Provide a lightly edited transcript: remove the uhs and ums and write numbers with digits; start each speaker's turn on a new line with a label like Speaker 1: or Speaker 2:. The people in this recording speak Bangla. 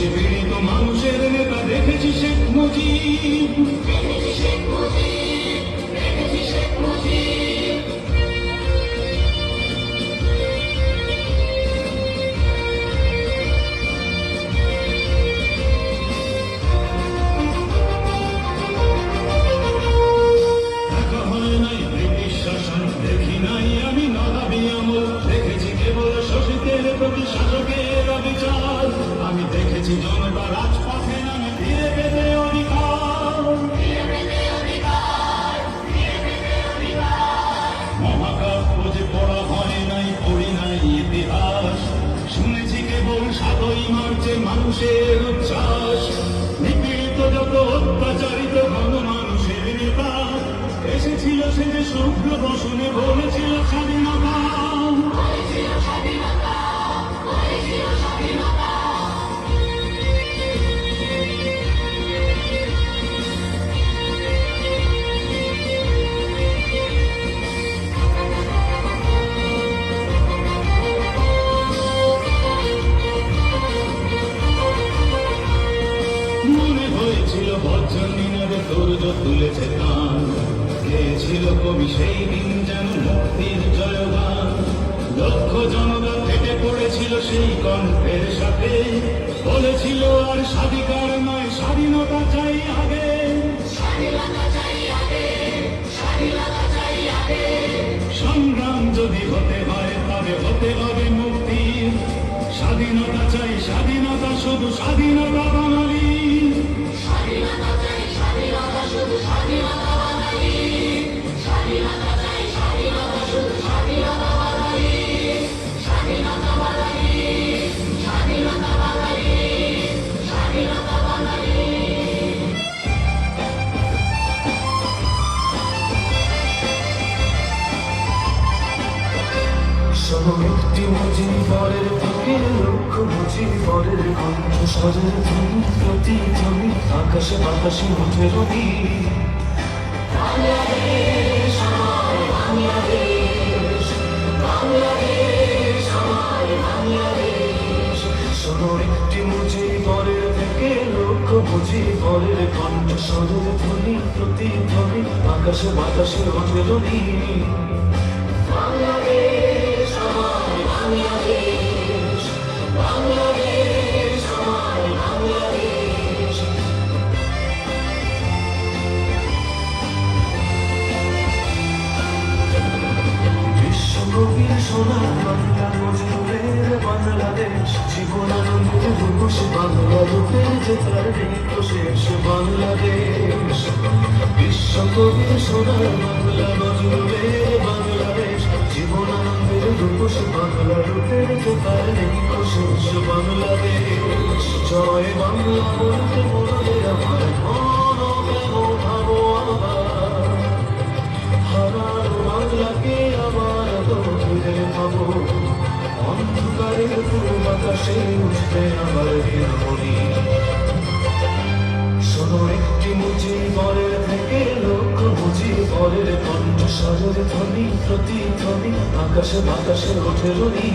Speaker 1: নিপীড়িত মানুষের নেতা দেখেছি শেখ মুজিব, দেখা হয় নাই ব্রিটিশ শাসন, দেখি নাই আমি নবাবী আমল, দেখেছি কেবল শোষিতের প্রতি শাসকের অবিচার। আমি দেখেছি জনতা রাজপথে নামে ফিরে পেতে অধিকার। মহাকাব্য যে পড়া হয় নাই, পড়ি নাই ইতিহাস, শুনেছি কেবল ৭ই মার্চে মানুষের উচ্ছ্বাস। নিপীড়িত যত অত্যাচারিত গণমানুষের নেতা এসেছিল সে যে শুভ্র বসনে বলেছিল স্বাধীনতা। মনে হয়েছিল বজ্র নিনাদে দুর্য তুলেছে গান, গেয়েছিল কবি সেই দিন যেন মুক্তির জয়গান। লক্ষ জনতা ফেটে পড়েছিল সেই কণ্ঠের সাথে, বলেছিল আর স্বাধিকার নয় স্বাধীনতা চাই আগে। সংগ্রাম যদি হতে হয় তবে হতে হবে মুক্তির। স্বাধীনতা চাই স্বাধীনতা, শুধু স্বাধীনতা বাঙালি।
Speaker 2: একটি মুজিবরের বুকে লক্ষ মুজিবরের কণ্ঠস্বরের ধ্বনি, প্রতিধ্বনি আকাশে বাতাসে উঠে রবি। বাংলাদেশ আমার বাংলাদেশ, বাংলাদেশ আমার বাংলাদেশ। শোনো একটি মুজিবরের থেকে লক্ষ মুজিবরের কণ্ঠস্বরের ধ্বনি, প্রতিধ্বনি আকাশে বাতাসে উঠে রবি। বাংলাদেশ আমার বাংলাদেশ, বাংলাদেশ আমার বাংলাদেশ। বিশ্বকবির সোনার বাংলা, নজরুলের বাংলাদেশ, জীবনানন্দের রূপসী বাংলা রূপের যে তার নেই তো শেষ বাংলাদেশ। বিশ্বকবির সোনার বাংলা, নজরুলের বাংলাদেশ, জীবনানন্দের রূপসী বাংলা রূপের যে তার নেই তো শেষ বাংলাদেশ। জয় বাংলা বলতে বলতে আমার মন কেন ভাবো আবার, হারানো বাংলাকে আবার তো ফিরে পাবো। অন্ধকারের পূর্ব আকাশে উঠবে আবার নীলমণি। শোনো একটি মুজিবরের থেকে লক্ষ মুজিবরের কণ্ঠস্বরের ধ্বনি, প্রতিধ্বনি আকাশে বাতাসে ওঠে রনি।